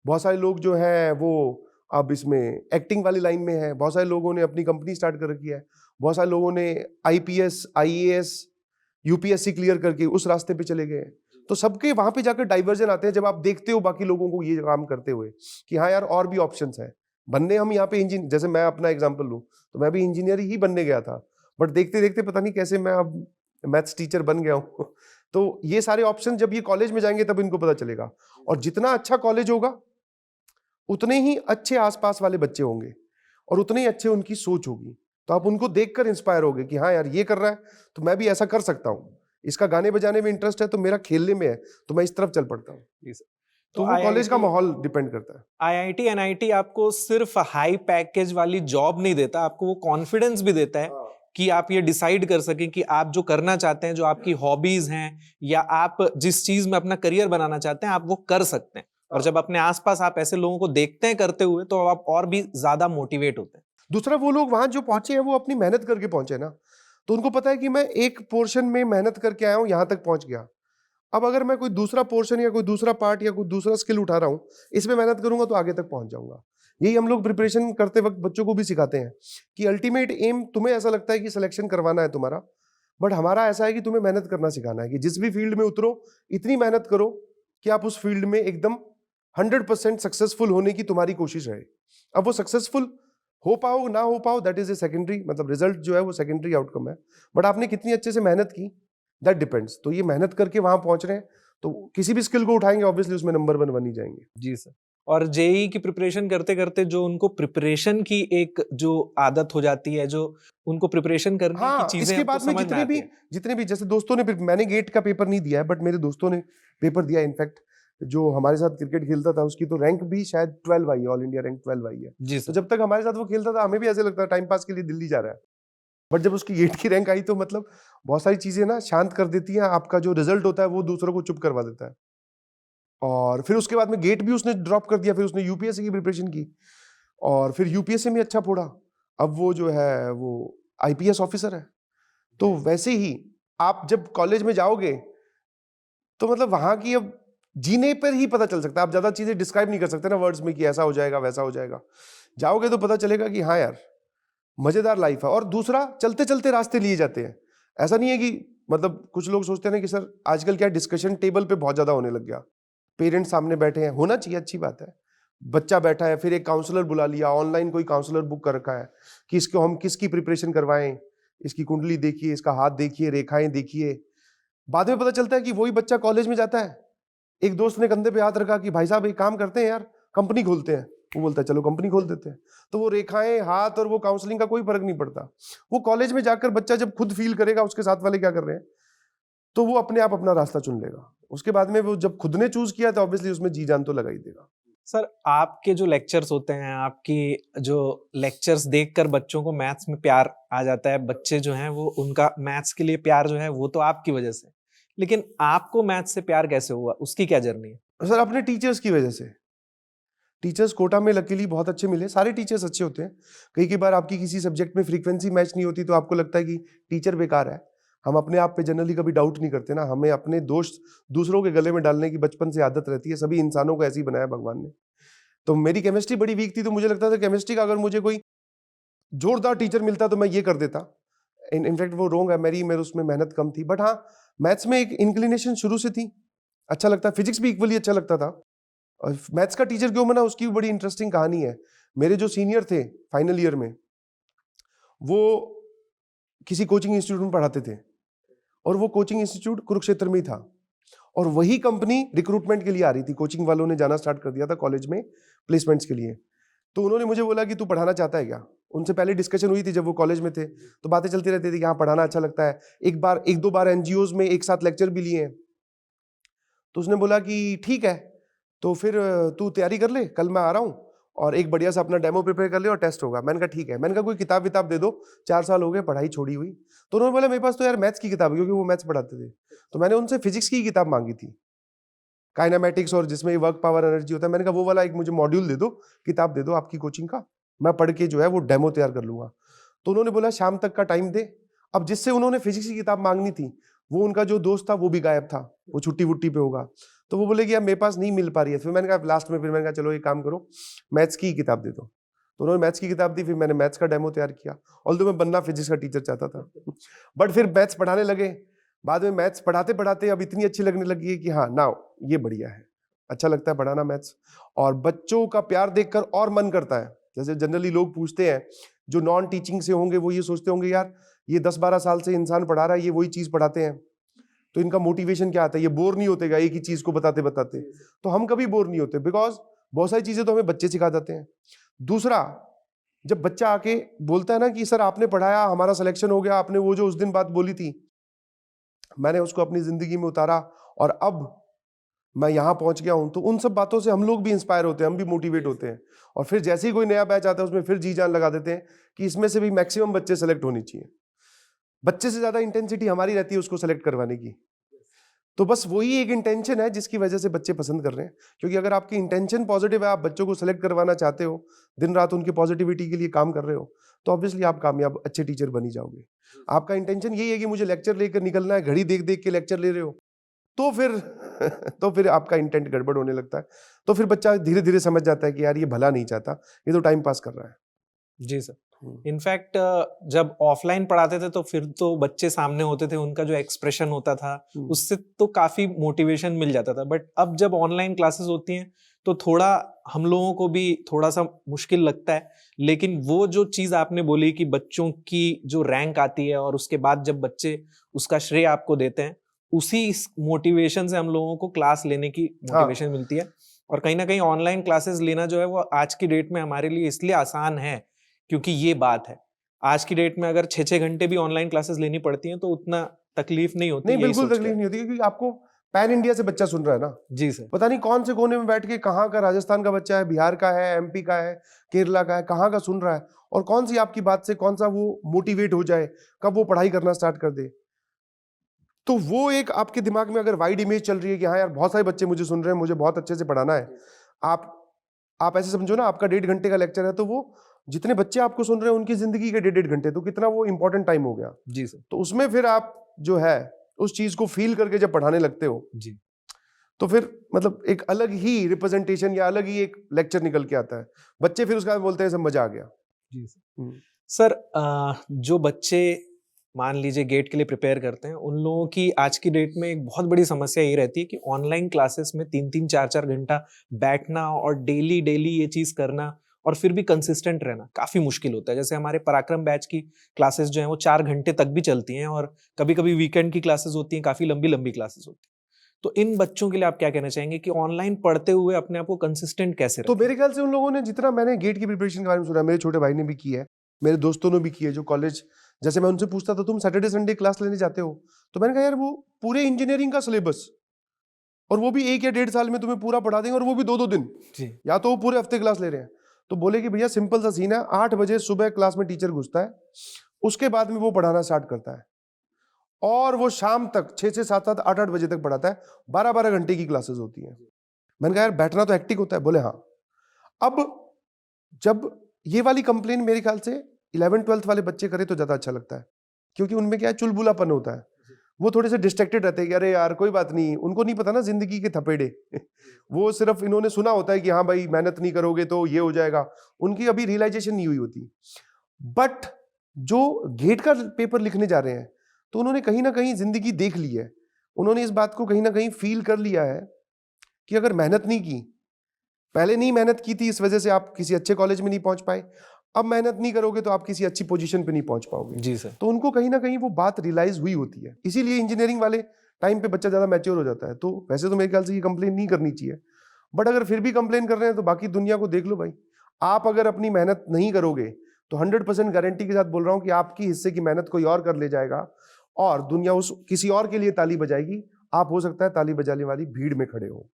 बहुत सारे लोग जो हैं वो अब इसमें एक्टिंग वाली लाइन में है, बहुत सारे लोगों ने अपनी कंपनी स्टार्ट कर रखी है, बहुत सारे लोगों ने आईपीएस आईएएस यूपीएससी क्लियर करके उस रास्ते पे चले गए। तो सबके वहां पे जाकर डाइवर्जन आते हैं जब आप देखते हो बाकी लोगों को ये काम करते हुए कि हाँ यार और भी ऑप्शंस है बनने। हम यहाँ पे इंजीनियर, जैसे मैं अपना एग्जांपल लूँ तो मैं भी इंजीनियर ही बनने गया था, बट देखते देखते पता नहीं कैसे मैं अब मैथ्स टीचर बन गया हूँ। तो ये सारे ऑप्शन जब ये कॉलेज में जाएंगे तब इनको पता चलेगा। और जितना अच्छा कॉलेज होगा उतने ही अच्छे आसपास वाले बच्चे होंगे और उतने ही अच्छे उनकी सोच होगी। तो आप उनको देखकर इंस्पायर होगे कि हाँ यार ये कर रहा है तो मैं भी ऐसा कर सकता हूँ। इसका गाने बजाने में इंटरेस्ट है तो मेरा खेलने में है तो मैं इस तरफ चल पड़ता हूँ। तो वो कॉलेज का माहौल डिपेंड करता है। आईआईटी एनआईटी आपको सिर्फ हाई पैकेज वाली जॉब नहीं देता, आपको वो कॉन्फिडेंस भी देता है कि आप ये डिसाइड कर सकें कि आप जो करना चाहते हैं, जो आपकी हॉबीज हैं, या आप जिस चीज में अपना करियर बनाना चाहते हैं, आप वो कर सकते हैं। और जब अपने आसपास आप ऐसे लोगों को देखते हैं करते हुए तो आप और भी ज्यादा मोटिवेट होते हैं। दूसरा, वो लोग वहां जो पहुंचे हैं वो अपनी मेहनत करके पहुंचे ना, तो उनको पता है कि मैं एक पोर्शन में मेहनत करके आया हूं, यहां तक पहुंच गया। अब अगर मैं कोई दूसरा पोर्शन या कोई दूसरा पार्ट या कोई दूसरा स्किल उठा रहा हूं, इसमें मेहनत करूंगा तो आगे तक पहुंच जाऊंगा। यही हम लोग प्रिपरेशन करते वक्त बच्चों को भी सिखाते हैं कि अल्टीमेट एम, तुम्हें ऐसा लगता है कि सिलेक्शन करवाना है तुम्हारा, बट हमारा ऐसा है कि तुम्हें मेहनत करना सिखाना है, कि जिस भी फील्ड में उतरो इतनी मेहनत करो कि आप उस फील्ड में एकदम 100% सक्सेसफुल होने की तुम्हारी कोशिश रहे। अब वो सक्सेसफुल हो पाओ ना हो पाओ दैट इज ए सेकेंडरी, मतलब रिजल्ट जो है वो सेकेंडरी आउटकम है, बट आपने कितनी अच्छे से मेहनत की दैट डिपेंड्स। तो ये मेहनत करके वहां पहुंच रहे हैं तो किसी भी स्किल को उठाएंगे ऑब्वियसली उसमें नंबर 1 बन ही जाएंगे। जी सर। और जेई की प्रिपरेशन करते करते जो उनको प्रिपरेशन की एक जो आदत हो जाती है, जो उनको प्रिपरेशन करने की हाँ, चीजें इसके आपको बाद में समझ में आती है। जितने भी जैसे दोस्तों ने मैंने गेट का पेपर नहीं दिया है, बट मेरे दोस्तों ने पेपर दिया। इनफैक्ट जो हमारे साथ क्रिकेट खेलता था उसकी तो रैंक भी शायद 12 आई है, ऑल इंडिया रैंक 12 आई है। जी तो सर। जब तक हमारे साथ वो खेलता था हमें भी ऐसे लगता था टाइम पास के लिए दिल्ली जा रहा है। बट जब उसकी गेट की रैंक आई तो मतलब बहुत सारी चीजें ना शांत कर देती हैं, आपका जो रिजल्ट होता है वो दूसरों को चुप करवा देता है। और फिर उसके बाद में गेट भी उसने ड्रॉप कर दिया, फिर उसने यूपीएससी की प्रिपरेशन की और फिर यूपीएससी में अच्छा फोड़ा। अब वो जो है वो आईपीएस ऑफिसर है। तो वैसे ही आप जब कॉलेज में जाओगे तो मतलब वहां की अब जीने पर ही पता चल सकता है। आप ज्यादा चीजें डिस्क्राइब नहीं कर सकते ना वर्ड्स में कि ऐसा हो जाएगा वैसा हो जाएगा। जाओगे तो पता चलेगा कि हाँ यार मजेदार लाइफ है। और दूसरा, चलते चलते रास्ते लिए जाते हैं। ऐसा नहीं है कि मतलब कुछ लोग सोचते हैं ना कि सर आजकल क्या डिस्कशन टेबल पे बहुत ज्यादा होने लग गया, पेरेंट्स सामने बैठे हैं, होना चाहिए, अच्छी बात है। बच्चा बैठा है, फिर एक काउंसलर बुला लिया, ऑनलाइन कोई काउंसलर बुक कर रखा है कि इसको हम किसकी प्रिपरेशन करवाएं, इसकी कुंडली देखिए, इसका हाथ देखिए, रेखाएं देखिए। बाद में पता चलता है कि वही बच्चा कॉलेज में जाता है, एक दोस्त ने कंधे पे हाथ रखा कि भाई साहब एक काम करते हैं यार, कंपनी खोलते हैं। वो बोलता है चलो कंपनी खोल देते हैं। तो वो रेखाएं, हाथ और वो काउंसलिंग का कोई फर्क नहीं पड़ता। वो कॉलेज में जाकर बच्चा जब खुद फील करेगा उसके साथ वाले क्या कर रहे हैं, तो वो अपने आप अपना रास्ता चुन लेगा। उसके बाद में वो जब खुद ने चूज किया तो ऑब्वियसली उसमें जी जान तो लगा ही देगा। सर आपके जो लेक्चर्स होते हैं, आपकी जो लेक्चर्स देखकर बच्चों को मैथ्स में प्यार आ जाता है, बच्चे जो हैं वो उनका मैथ्स के लिए प्यार जो है वो तो आपकी वजह से। लेकिन आपको मैथ्स से प्यार कैसे हुआ, उसकी क्या जर्नी है? सर अपने टीचर्स की वजह से। टीचर्स कोटा में लकीली बहुत अच्छे मिले, सारे टीचर्स अच्छे होते हैं। कई बार आपकी किसी सब्जेक्ट में फ्रीक्वेंसी मैच नहीं होती तो आपको लगता है कि टीचर बेकार है। हम अपने आप पे जनरली कभी डाउट नहीं करते ना, हमें अपने दोष दूसरों के गले में डालने की बचपन से आदत रहती है। सभी इंसानों को ऐसे ही बनाया भगवान ने। तो मेरी केमिस्ट्री बड़ी वीक थी, तो मुझे लगता था केमिस्ट्री का अगर मुझे कोई जोरदार टीचर मिलता तो मैं ये कर देता। इनफैक्ट वो रोंग है, मेरे उसमें मेहनत कम थी। बट हाँ, मैथ्स में एक इंक्लिनेशन शुरू से थी, अच्छा लगता है। फिजिक्स भी इक्वली अच्छा लगता था। और मैथ्स का टीचर क्यों बना उसकी भी बड़ी इंटरेस्टिंग कहानी है। मेरे जो सीनियर थे फाइनल ईयर में, वो किसी कोचिंग इंस्टीट्यूट में पढ़ाते थे और वो कोचिंग इंस्टीट्यूट कुरुक्षेत्र में ही था। और वही कंपनी रिक्रूटमेंट के लिए आ रही थी, कोचिंग वालों ने जाना स्टार्ट कर दिया था कॉलेज में प्लेसमेंट्स के लिए। तो उन्होंने मुझे बोला कि तू पढ़ाना चाहता है क्या। उनसे पहले डिस्कशन हुई थी जब वो कॉलेज में थे, तो बातें चलती रहती थी कि हाँ पढ़ाना अच्छा लगता है। एक दो बार एनजीओज में एक साथ लेक्चर भी लिए हैं। तो उसने बोला कि ठीक है, तो फिर तू तैयारी कर ले, कल मैं आ रहा हूँ और एक बढ़िया सा अपना डेमो प्रिपेयर कर ले और टेस्ट होगा। मैंने कहा ठीक है। मैंने कहा कोई किताब विताब दे दो, 4 साल हो गए पढ़ाई छोड़ी हुई। तो उन्होंने बोला मेरे पास तो यार मैथ्स की किताब है, क्योंकि वो मैथ्स पढ़ाते थे। तो मैंने उनसे फिजिक्स की किताब मांगी थी, काइनेमेटिक्स, और जिसमें वर्क पावर एनर्जी होता है। मैंने कहा वो वाला एक मुझे मॉड्यूल दे दो, किताब दे दो आपकी कोचिंग का, मैं पढ़ के जो है वो डेमो तैयार कर लूंगा। तो उन्होंने बोला शाम तक का टाइम दे। अब जिससे उन्होंने फिजिक्स की किताब मांगनी थी, वो उनका जो दोस्त था वो भी गायब था, वो छुट्टी वुट्टी पे होगा। तो वो बोले कि यार मेरे पास नहीं मिल पा रही है। फिर मैंने कहा लास्ट में, फिर मैंने कहा चलो एक काम करो, मैथ्स की किताब दे दो। तो उन्होंने मैथ्स की किताब दी, फिर मैंने मैथ्स का डेमो तैयार किया। ऑल्दो मैं बनना फिजिक्स का टीचर चाहता था, बट फिर मैथ्स पढ़ाने लगे। बाद में मैथ्स पढ़ाते पढ़ाते अब इतनी अच्छी लगने लगी है कि हाँ ना, ये बढ़िया है, अच्छा लगता है पढ़ाना मैथ्स। और बच्चों का प्यार देखकर और मन करता है। जैसे जनरली लोग पूछते हैं, जो नॉन टीचिंग से होंगे वो ये सोचते होंगे यार ये 10-12 साल से इंसान पढ़ा रहा है, ये वही चीज पढ़ाते हैं, तो इनका मोटिवेशन क्या आता है, ये बोर नहीं होते एक ही चीज को बताते बताते। तो हम कभी बोर नहीं होते, बिकॉज बहुत सारी चीजें तो हमें बच्चे सिखा देते हैं। दूसरा, जब बच्चा आके बोलता है ना कि सर आपने पढ़ाया, हमारा सिलेक्शन हो गया, आपने वो जो उस दिन बात बोली थी मैंने उसको अपनी जिंदगी में उतारा और अब मैं यहाँ पहुंच गया हूं, तो उन सब बातों से हम लोग भी इंस्पायर होते हैं, हम भी मोटिवेट होते हैं। और फिर जैसे ही कोई नया बैच आता है उसमें फिर जी जान लगा देते हैं कि इसमें से भी मैक्सिमम बच्चे सेलेक्ट होनी चाहिए। बच्चे से ज्यादा इंटेंसिटी हमारी रहती है उसको सेलेक्ट करवाने की। तो बस वही एक इंटेंशन है जिसकी वजह से बच्चे पसंद कर रहे हैं। क्योंकि अगर आपकी इंटेंशन पॉजिटिव है, आप बच्चों को सेलेक्ट करवाना चाहते हो, दिन रात उनकी पॉजिटिविटी के लिए काम कर रहे हो, तो ऑब्वियसली आप कामयाब अच्छे टीचर बन ही जाओगे। आपका इंटेंशन यही है कि मुझे लेक्चर लेकर निकलना है, घड़ी देख देख के लेक्चर ले रहे हो, तो फिर तो फिर आपका इंटेंट गड़बड़ होने लगता है। तो फिर बच्चा धीरे धीरे समझ जाता है कि यार ये भला नहीं चाहता, ये तो टाइम पास कर रहा है। जी सर। इनफैक्ट जब ऑफलाइन पढ़ाते थे तो फिर तो बच्चे सामने होते थे, उनका जो एक्सप्रेशन होता था उससे तो काफी मोटिवेशन मिल जाता था। बट अब जब ऑनलाइन क्लासेस होती हैं तो थोड़ा हम लोगों को भी थोड़ा सा मुश्किल लगता है। लेकिन वो जो चीज आपने बोली कि बच्चों की जो रैंक आती है और उसके बाद जब बच्चे उसका श्रेय आपको देते हैं, उसी मोटिवेशन से हम लोगों को क्लास लेने की मोटिवेशन मिलती है। और कहीं ना कहीं ऑनलाइन क्लासेस लेना जो है वो आज की डेट में हमारे लिए इसलिए आसान है क्योंकि ये बात है। आज की डेट में अगर 6-6 घंटे भी ऑनलाइन क्लासेस लेनी पड़ती हैं तो उतना तकलीफ नहीं होती, नहीं, यही बिल्कुल सोच तकलीफ कर। नहीं होती, क्योंकि आपको पैन इंडिया से बच्चा सुन रहा है ना। जी सर। पता नहीं कौन से कोने में बैठ के, कहाँ का राजस्थान का बच्चा है, बिहार का है, एमपी का है, केरला का है, कहाँ का सुन रहा है, और कौन सी आपकी बात से कौन सा वो मोटिवेट हो जाए, कब वो पढ़ाई करना स्टार्ट कर दे। तो वो एक आपके दिमाग में अगर वाइड इमेज चल रही है कि हाँ यार बहुत सारे बच्चे मुझे सुन रहे हैं, मुझे बहुत अच्छे से पढ़ाना है। आप ऐसे समझो ना, आपका 1.5 घंटे का लेक्चर है, तो वो जितने बच्चे आपको सुन रहे हैं उनकी जिंदगी के 1.5 घंटे, तो कितना वो इंपॉर्टेंट टाइम हो गया। जी सर। तो उसमें फिर आप जो है उस चीज को फील करके जब पढ़ाने लगते हो, जी तो फिर मतलब एक अलग ही रिप्रेजेंटेशन या अलग ही एक लेक्चर निकल के आता है। बच्चे फिर उसके बाद बोलते हैं सब मजा आ गया। जी सर। जो बच्चे मान लीजिए गेट के लिए प्रिपेयर करते हैं, उन लोगों की आज की डेट में एक बहुत बड़ी समस्या ये रहती है कि ऑनलाइन क्लासेस में 3-3 4-4 घंटा बैठना और डेली डेली ये चीज करना और फिर भी कंसिस्टेंट रहना काफी मुश्किल होता है। जैसे हमारे पराक्रम बैच की क्लासेस जो हैं वो 4 घंटे तक भी चलती हैं और कभी कभी वीकेंड की क्लासेस होती हैं, काफी लंबी लंबी क्लासेस होती हैं। तो इन बच्चों के लिए आप क्या कहना चाहेंगे कि ऑनलाइन पढ़ते हुए अपने आप को कंसिस्टेंट कैसे तो रखें? मेरे ख्याल से उन लोगों ने, जितना मैंने गेट की प्रिपरेशन के बारे में सुना, मेरे छोटे भाई ने भी की है, मेरे दोस्तों ने भी की है जो कॉलेज, जैसे मैं उनसे पूछता था तुम सैटरडे संडे क्लास लेने जाते हो, तो मैंने कहा यार वो पूरे इंजीनियरिंग का सिलेबस, और वो भी 1 या 1.5 साल में तुम्हें पूरा पढ़ा देंगे, और वो भी 2-2 दिन, जी या तो वो पूरे हफ्ते क्लास ले रहे हैं। तो बोले कि भैया सिंपल सा सीन है, 8 बजे सुबह क्लास में टीचर घुसता है, उसके बाद में वो पढ़ाना स्टार्ट करता है, और वो शाम तक 6 से 7-7 8-8 बजे तक पढ़ाता है। 12-12 घंटे की क्लासेस होती हैं। मैंने कहा यार बैठना तो हेक्टिक होता है। बोले हाँ। अब जब ये वाली कंप्लेन मेरे ख्याल से 11th-12th वाले बच्चे करे तो ज्यादा अच्छा लगता है, क्योंकि उनमें क्या है, चुलबुलापन होता है, वो थोड़े से डिस्ट्रैक्टेड रहते हैं कि अरे यार कोई बात नहीं, उनको नहीं पता ना जिंदगी के थपेड़े वो सिर्फ इन्होंने सुना होता है कि हाँ भाई मेहनत नहीं करोगे तो ये हो जाएगा, उनकी अभी रियलाइजेशन नहीं हुई होती। बट जो गेट का पेपर लिखने जा रहे हैं, तो उन्होंने कहीं ना कहीं जिंदगी देख ली है, उन्होंने इस बात को कहीं ना कहीं फील कर लिया है कि अगर मेहनत नहीं की, पहले नहीं मेहनत की थी, इस वजह से आप किसी अच्छे कॉलेज में नहीं पहुंच पाए, अब मेहनत नहीं करोगे तो आप किसी अच्छी पोजीशन पे नहीं पहुंच पाओगे। जी सर। तो उनको कहीं ना कहीं वो बात रियलाइज हुई होती है, इसीलिए इंजीनियरिंग वाले टाइम पे बच्चा ज्यादा मैच्योर हो जाता है। तो वैसे तो मेरे ख्याल से ये कंप्लेन नहीं करनी चाहिए, बट अगर फिर भी कंप्लेन कर रहे हैं तो बाकी दुनिया को देख लो भाई। आप अगर अपनी मेहनत नहीं करोगे तो 100% गारंटी के साथ बोल रहा हूं कि आपकी हिस्से की मेहनत कोई और कर ले जाएगा, और दुनिया उस किसी और के लिए ताली बजाएगी। आप हो सकता है ताली बजाने वाली भीड़ में खड़े हो।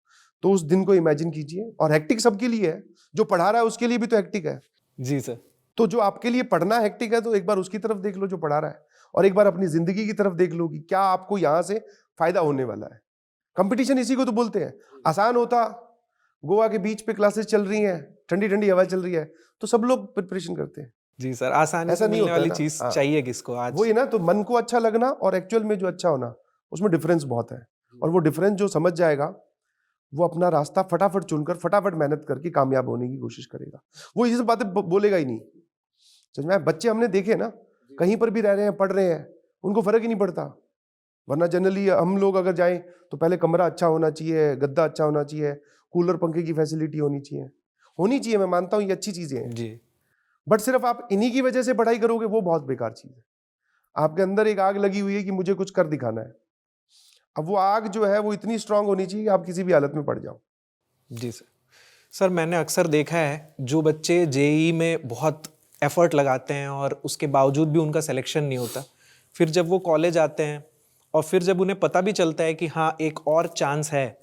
तो उस दिन को इमेजिन कीजिए। और हेक्टिक सबके लिए है, जो पढ़ा रहा है उसके लिए भी तो हेक्टिक है। जी सर। तो जो आपके लिए पढ़ना हेक्टिक है, तो एक बार उसकी तरफ देख लो जो पढ़ा रहा है, और एक बार अपनी जिंदगी की तरफ देख लो कि क्या आपको यहां से फायदा होने वाला है। कंपटीशन इसी को तो बोलते हैं। आसान होता, गोवा के बीच पे क्लासेस चल रही हैं, ठंडी ठंडी हवा चल रही है, तो सब लोग प्रिपरेशन करते हैं। जी सर, आसानी ऐसा से नहीं मिलने होता है वाली ना। चीज हाँ। चाहिए किसको आज। वो ये ना, तो मन को अच्छा लगना और एक्चुअल में जो अच्छा होना, उसमें डिफरेंस बहुत है। और वो डिफरेंस जो समझ जाएगा, वो अपना रास्ता फटाफट चुनकर फटाफट मेहनत करके कामयाब होने की कोशिश करेगा। वो ये सब बातें बोलेगा ही नहीं। समझ में आया? बच्चे हमने देखे ना, कहीं पर भी रह रहे हैं, पढ़ रहे हैं, उनको फर्क ही नहीं पड़ता। वरना जनरली हम लोग अगर जाएं तो पहले कमरा अच्छा होना चाहिए, गद्दा अच्छा होना चाहिए, कूलर पंखे की फैसिलिटी होनी चाहिए। मैं मानता हूँ ये अच्छी चीजें हैं जी। बट सिर्फ आप इन्हीं की वजह से पढ़ाई करोगे, वो बहुत बेकार चीज है। आपके अंदर एक आग लगी हुई है कि मुझे कुछ कर दिखाना है। अब वो आग जो है वो इतनी स्ट्रांग होनी चाहिए कि आप किसी भी हालत में पड़ जाओ। जी सर। सर मैंने अक्सर देखा है जो बच्चे जेईई में बहुत एफर्ट लगाते हैं और उसके बावजूद भी उनका सिलेक्शन नहीं होता, फिर जब वो कॉलेज आते हैं और फिर जब उन्हें पता भी चलता है कि हाँ एक और चांस है,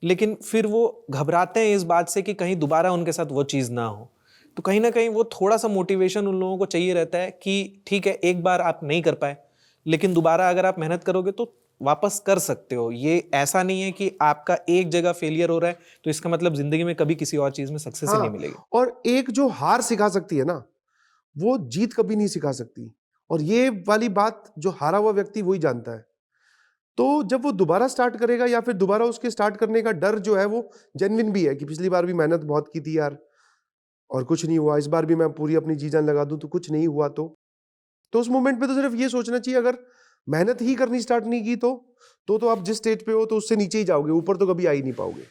लेकिन फिर वो घबराते हैं इस बात से कि कहीं दोबारा उनके साथ वो चीज़ ना हो। तो कहीं ना कहीं वो थोड़ा सा मोटिवेशन उन लोगों को चाहिए रहता है कि ठीक है एक बार आप नहीं कर पाए, लेकिन दोबारा अगर आप मेहनत करोगे तो वापस कर सकते हो। ये ऐसा नहीं है कि आपका एक जगह फेलियर हो रहा है तो इसका मतलब जिंदगी में कभी किसी और चीज में सक्सेस ही नहीं मिलेगी। और एक जो हार सिखा सकती है ना, वो जीत कभी नहीं सिखा सकती। और ये वाली बात जो हारा हुआ व्यक्ति वही जानता है। तो जब वो दोबारा स्टार्ट करेगा, या फिर दोबारा उसके स्टार्ट करने का डर जो है वो जेन्युइन भी है कि पिछली बार भी मेहनत बहुत की थी यार और कुछ नहीं हुआ, इस बार भी मैं पूरी अपनी जी जान लगा दूं तो कुछ नहीं हुआ। तो उस मोमेंट पे तो सिर्फ ये सोचना चाहिए, अगर मेहनत ही करनी स्टार्ट नहीं की तो आप जिस स्टेज पे हो तो उससे नीचे ही जाओगे, ऊपर तो कभी आ ही नहीं पाओगे।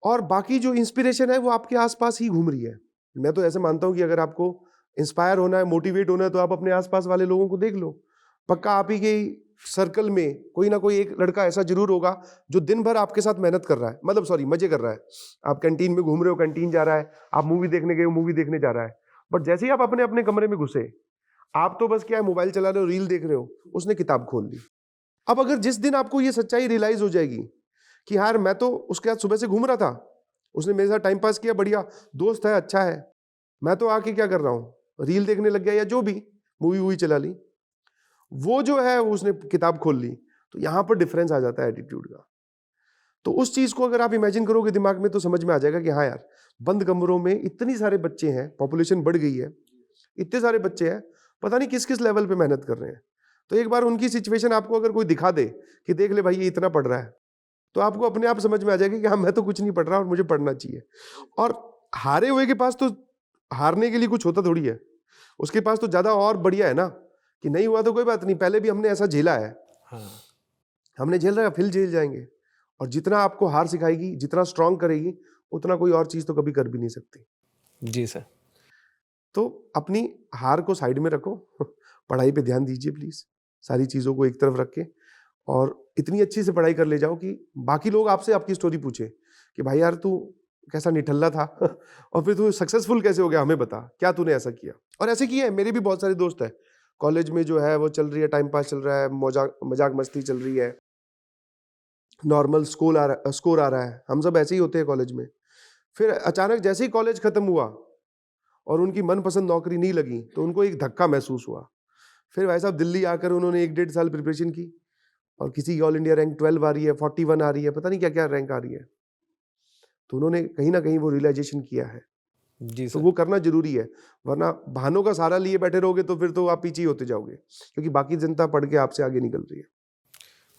और बाकी जो इंस्पिरेशन है वो आपके आसपास ही घूम रही है। मैं तो ऐसे मानता हूं कि अगर आपको इंस्पायर होना है, मोटिवेट होना है, तो आप अपने आसपास वाले लोगों को देख लो, पक्का आप ही के सर्कल में कोई ना कोई एक लड़का ऐसा जरूर होगा जो दिन भर आपके साथ मेहनत कर रहा है, मतलब सॉरी मजे कर रहा है। आप कैंटीन में घूम रहे हो, कैंटीन जा रहा है, आप मूवी देखने गए हो, मूवी देखने जा रहा है, बट जैसे ही आप अपने अपने कमरे में घुसे, आप तो बस क्या है, मोबाइल चला रहे हो, रील देख रहे हो, उसने किताब खोल ली। अब अगर जिस दिन आपको ये सच्चाई रियलाइज हो जाएगी कि यार मैं तो उसके साथ सुबह से घूम रहा था, उसने मेरे साथ टाइम पास किया, बढ़िया दोस्त है, अच्छा है, मैं तो आके क्या कर रहा हूँ, रील देखने लग गया या जो भी मूवी वूवी चला ली, वो जो है उसने किताब खोल ली, तो यहां पर डिफरेंस आ जाता है एटीट्यूड का। तो उस चीज को अगर आप इमेजिन करोगे दिमाग में, तो समझ में आ जाएगा कि हाँ यार, बंद कमरों में इतनी सारे बच्चे हैं, पॉपुलेशन बढ़ गई है, इतने सारे बच्चे हैं, पता नहीं किस किस लेवल पे मेहनत कर रहे हैं। तो एक बार उनकी सिचुएशन आपको अगर कोई दिखा दे कि देख ले भाई ये इतना पढ़ रहा है, तो आपको अपने आप समझ में आ जाएगा कि हाँ मैं तो कुछ नहीं पढ़ रहा और मुझे पढ़ना चाहिए। और हारे हुए के पास तो हारने के लिए कुछ होता थोड़ी है, उसके पास तो ज्यादा और बढ़िया है ना, कि नहीं हुआ तो कोई बात नहीं, पहले भी हमने ऐसा झेला है, हाँ। हमने झेल रहा है, फिर झेल जाएंगे। और जितना आपको हार सिखाएगी, जितना स्ट्रांग करेगी, उतना कोई और चीज तो कभी कर भी नहीं सकती। जी सर। तो अपनी हार को साइड में रखो, पढ़ाई पे ध्यान दीजिए प्लीज, सारी चीजों को एक तरफ रख के, और इतनी अच्छी से पढ़ाई कर ले जाओ कि बाकी लोग आपसे आपकी स्टोरी पूछे कि भाई यार तू कैसा निठल्ला था और फिर तू सक्सेसफुल कैसे हो गया, हमें बता क्या तूने ऐसा किया। और ऐसे किया है, मेरे भी बहुत सारे दोस्त हैं कॉलेज में, जो है वो चल रही है, टाइम पास चल रहा है, मजाक मस्ती चल रही है, नॉर्मल स्कोर आ रहा है, हम सब ऐसे ही होते हैं कॉलेज में। फिर अचानक जैसे ही कॉलेज खत्म हुआ और उनकी मनपसंद नौकरी नहीं लगी, तो उनको एक धक्का महसूस हुआ। फिर भाई साहब दिल्ली आकर उन्होंने 1-1.5 साल प्रिपरेशन की, और किसी की ऑल इंडिया रैंक 12 आ रही है, 41 आ रही है, पता नहीं क्या क्या रैंक आ रही है। तो उन्होंने कहीं ना कहीं वो रियलाइजेशन किया है। जी तो सर। वो करना जरूरी है, वरना बहानों का सहारा लिए बैठे रहोगे तो फिर तो आप पीछे ही होते जाओगे, क्योंकि बाकी जनता पढ़ के आपसे आगे निकल रही है।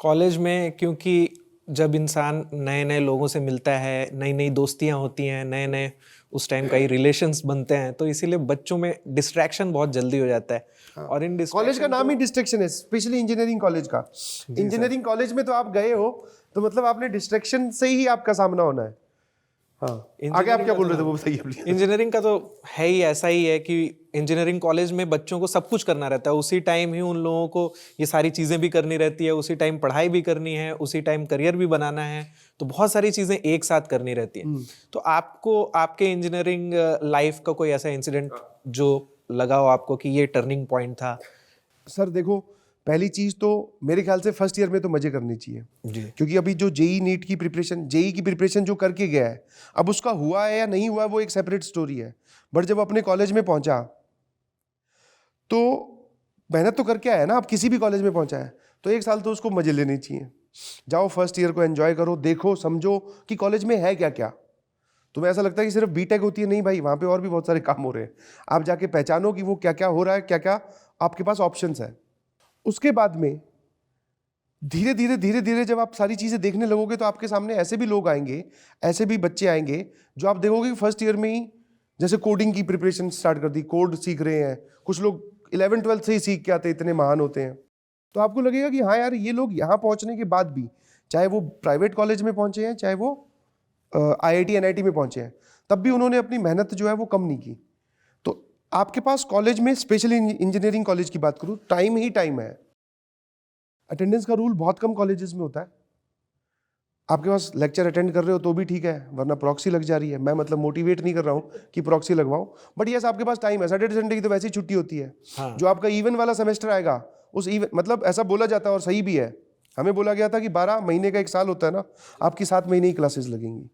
कॉलेज में क्योंकि जब इंसान नए नए लोगों से मिलता है, नई नई दोस्तियां होती हैं, नए नए उस टाइम कई रिलेशंस बनते हैं, तो इसीलिए बच्चों में डिस्ट्रैक्शन बहुत जल्दी हो जाता है। हाँ। और इन कॉलेज का नाम ही डिस्ट्रैक्शन है, स्पेशली इंजीनियरिंग कॉलेज का। इंजीनियरिंग कॉलेज में तो आप गए हो, तो मतलब आपने डिस्ट्रैक्शन से ही आपका सामना होना है। हाँ, आगे आप क्या बोल रहे थे वो बताइए प्लीज। इंजीनियरिंग का तो है ही ऐसा ही है कि इंजीनियरिंग कॉलेज में बच्चों को सब कुछ करना रहता है, उसी टाइम ही उन लोगों को ये सारी चीज़ें भी करनी रहती है, उसी टाइम पढ़ाई भी करनी है, उसी टाइम करियर भी बनाना है, तो बहुत सारी चीज़ें एक साथ करनी रहती है। तो आपको आपके इंजीनियरिंग लाइफ का कोई ऐसा इंसिडेंट जो लगा हो आपको कि ये टर्निंग पॉइंट था? सर देखो, पहली चीज तो मेरे ख्याल से फर्स्ट ईयर में तो मजे करने चाहिए जी। क्योंकि अभी जो जेई नीट की प्रिपरेशन, जेई की प्रिपरेशन जो करके गया है, अब उसका हुआ है या नहीं हुआ वो एक सेपरेट स्टोरी है, बट जब अपने कॉलेज में पहुंचा तो मेहनत तो करके आया ना, आप किसी भी कॉलेज में पहुंचा है तो 1 साल तो उसको मजे लेने चाहिए। जाओ फर्स्ट ईयर को एंजॉय करो, देखो समझो कि कॉलेज में है क्या क्या। तुम्हें ऐसा लगता है कि सिर्फ बीटेक होती है, नहीं भाई, वहां पे और भी बहुत सारे काम हो रहे हैं। आप जाके पहचानो कि वो क्या क्या हो रहा है, क्या क्या आपके पास ऑप्शंस है। उसके बाद में धीरे धीरे जब आप सारी चीजें देखने लगोगे तो आपके सामने ऐसे भी लोग आएंगे, ऐसे भी बच्चे आएंगे जो आप देखोगे कि फर्स्ट ईयर में ही जैसे कोडिंग की प्रिपरेशन स्टार्ट कर दी, कोड सीख रहे हैं, कुछ लोग 11-12 से ही सीख के आते, इतने महान होते हैं। तो आपको लगेगा कि हाँ यार, ये लोग यहाँ पहुंचने के बाद भी, चाहे वो प्राइवेट कॉलेज में पहुंचे हैं, चाहे वो IIT NIT में पहुंचे हैं, तब भी उन्होंने अपनी मेहनत जो है वो कम नहीं की। तो आपके पास कॉलेज में, स्पेशली इंजीनियरिंग कॉलेज की बात करूँ, टाइम ही टाइम है। अटेंडेंस का रूल बहुत कम कॉलेजेस में होता है। आपके पास लेक्चर अटेंड कर रहे हो तो भी ठीक है, वरना प्रॉक्सी लग जा रही है। मैं मतलब मोटिवेट नहीं कर रहा हूँ कि प्रॉक्सी लगवाओ, बट यस आपके पास टाइम है। सैटरडे संडे की तो वैसे ही छुट्टी होती है। हाँ। जो आपका इवन वाला सेमेस्टर आएगा, उस इवन, मतलब ऐसा बोला जाता है और सही भी है, हमें बोला गया था कि 12 महीने का एक साल होता है ना, आपकी 7 महीने की क्लासेस लगेंगी।